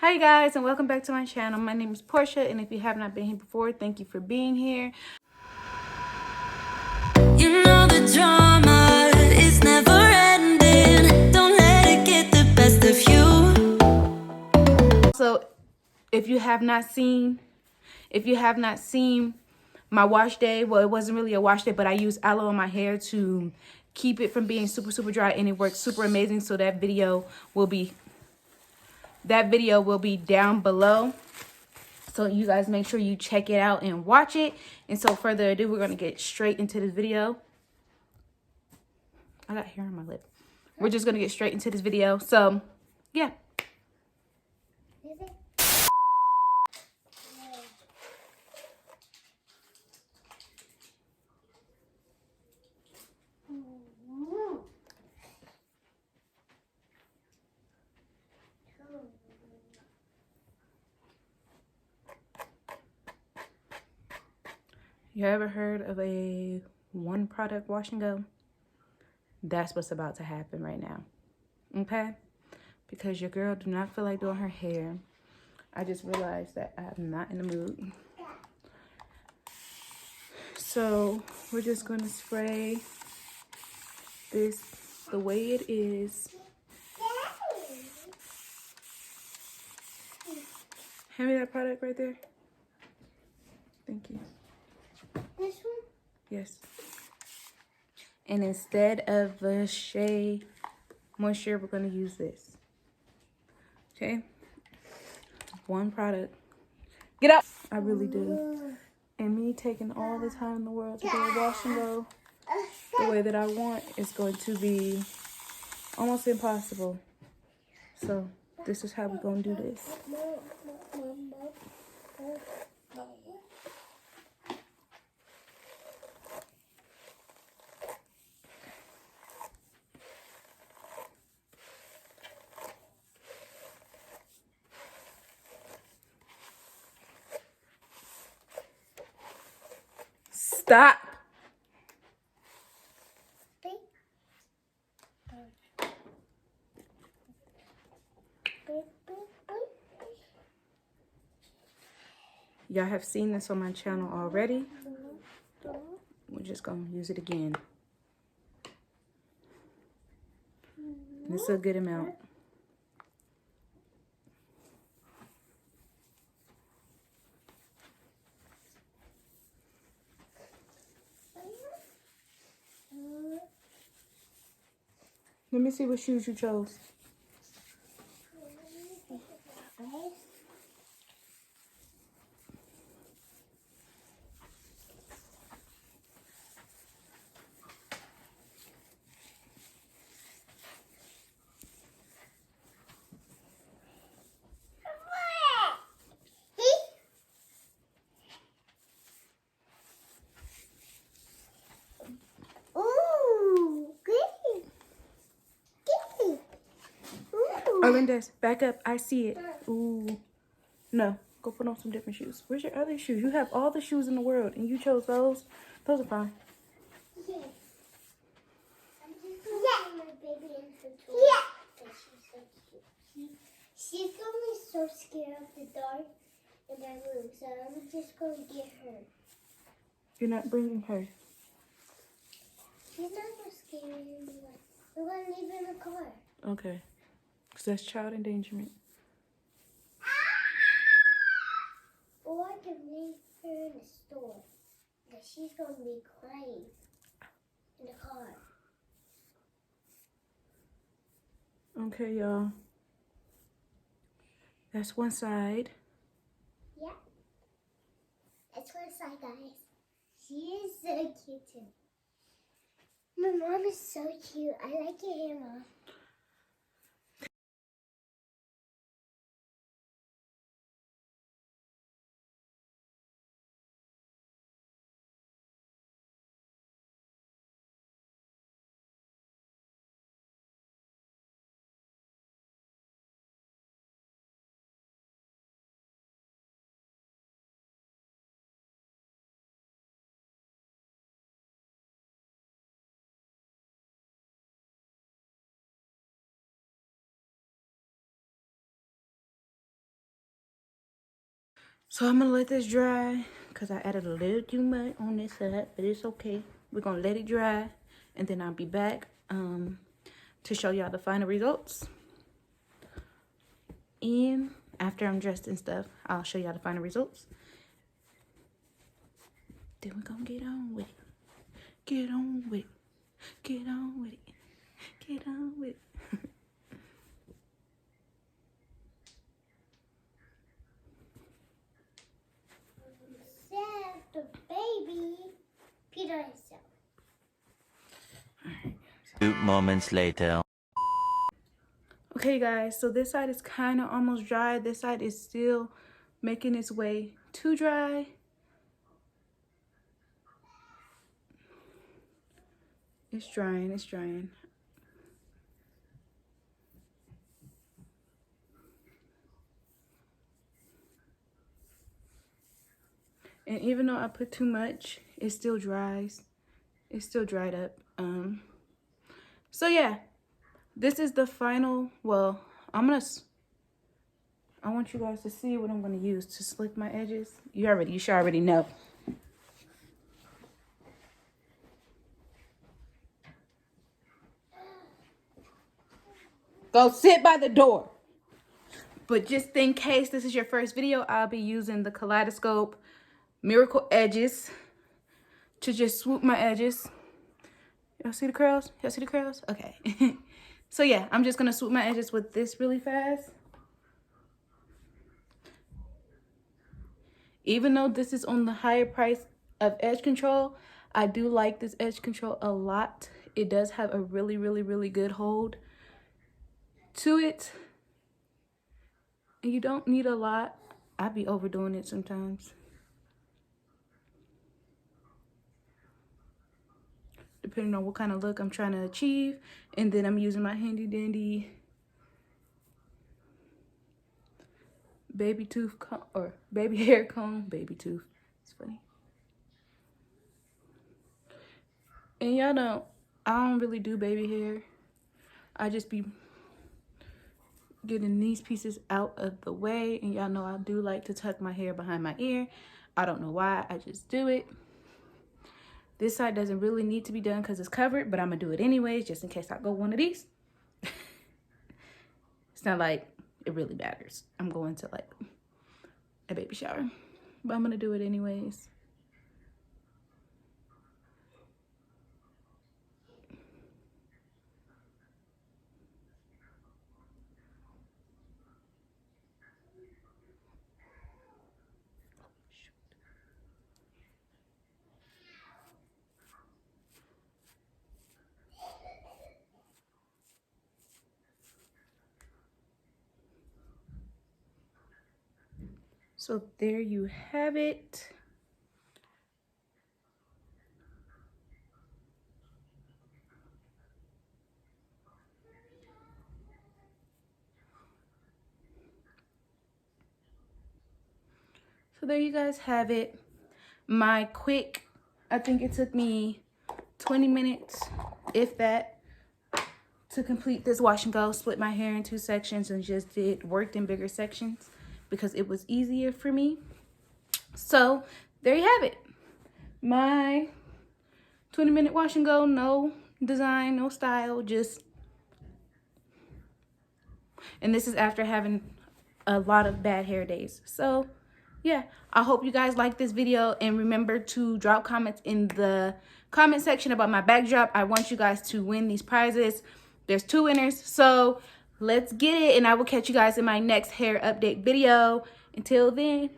Hi guys, and welcome back to my channel. My name is Portia, and if you have not been here before, thank you for being here. You know the drama is never ending. Don't let it get the best of you. So, if you have not seen my wash day, well, it wasn't really a wash day, but I used aloe in my hair to keep it from being super dry, and it worked super amazing. So that video will be down below. So you guys make sure you check it out and watch it. And so further ado, we're going to get straight into this video. I got hair on my lip. We're just going to get straight into this video. So, yeah. You ever heard of a one product wash and go? That's what's about to happen right now. Okay? Because your girl do not feel like doing her hair. I just realized that I'm not in the mood. So we're just going to spray this the way it is. Hand me that product right there. Thank you. This one? Yes. And instead of the Shea Moisture, we're going to use this. Okay? One product. Get up! I really do. And me taking all the time in the world to do a wash and go the way that I want is going to be almost impossible. So this is how we're going to do this. Stop! Y'all have seen this on my channel already. We're just going to use it again. This is a good amount. Let me see what shoes you chose. Arlindes, back up. I see it. Ooh. No. Go put on some different shoes. Where's your other shoes? You have all the shoes in the world, and you chose those. Those are fine. Yeah. I'm just going to put my baby in her toy. Yeah. She's so cute. She's going to be so scared of the dark in that room, so I'm just going to get her. You're not bringing her. She's not so scared anymore. We're going to leave her in the car. Okay. Because that's child endangerment. Or I can leave her in the store. Because she's going to be crying in the car. Okay, y'all. That's one side. Yeah. That's one side, guys. She is so cute too. My mom is so cute. I like your hair, Mom. So I'm gonna let this dry because I added a little too much on this side, but it's okay. We're gonna let it dry and then I'll be back to show y'all the final results. And after I'm dressed and stuff, I'll show y'all the final results. Then we're gonna get on with it. Get on with it. Get on with it. Get on with it. Save the baby. Peter himself. 2 moments later. Okay guys, so this side is kind of almost dry. This side is still making its way to dry. It's drying, it's drying. And even though I put too much, it still dries. It's still dried up. So yeah, this is the final, well, I want you guys to see what I'm gonna use to slick my edges. You should already know. Go sit by the door. But just in case this is your first video, I'll be using the Kaleidoscope Miracle Edges to just swoop my edges. Y'all see the curls? Y'all see the curls? Okay. So yeah, I'm just gonna swoop my edges with this really fast. Even though this is on the higher price of edge control, I do like this edge control a lot. It does have a really, really, really good hold to it. And you don't need a lot. I be overdoing it sometimes. Depending on what kind of look I'm trying to achieve. And then I'm using my handy dandy baby tooth comb, or baby hair comb. Baby tooth. It's funny. And y'all know, I don't really do baby hair. I just be getting these pieces out of the way. And y'all know I do like to tuck my hair behind my ear. I don't know why, I just do it. This side doesn't really need to be done because it's covered, but I'm gonna do it anyways, just in case I go one of these. It's not like it really matters. I'm going to like a baby shower, but I'm gonna do it anyways. So there you have it. So there you guys have it. My quick, I think it took me 20 minutes, if that, to complete this wash and go. Split my hair in 2 sections and just worked in bigger sections because it was easier for me. So there you have it. My 20-minute wash and go, no design, no style, just, and this is after having a lot of bad hair days. So yeah, I hope you guys like this video, and remember to drop comments in the comment section about my backdrop. I want you guys to win these prizes. There's 2 winners, so let's get it, and I will catch you guys in my next hair update video. Until then,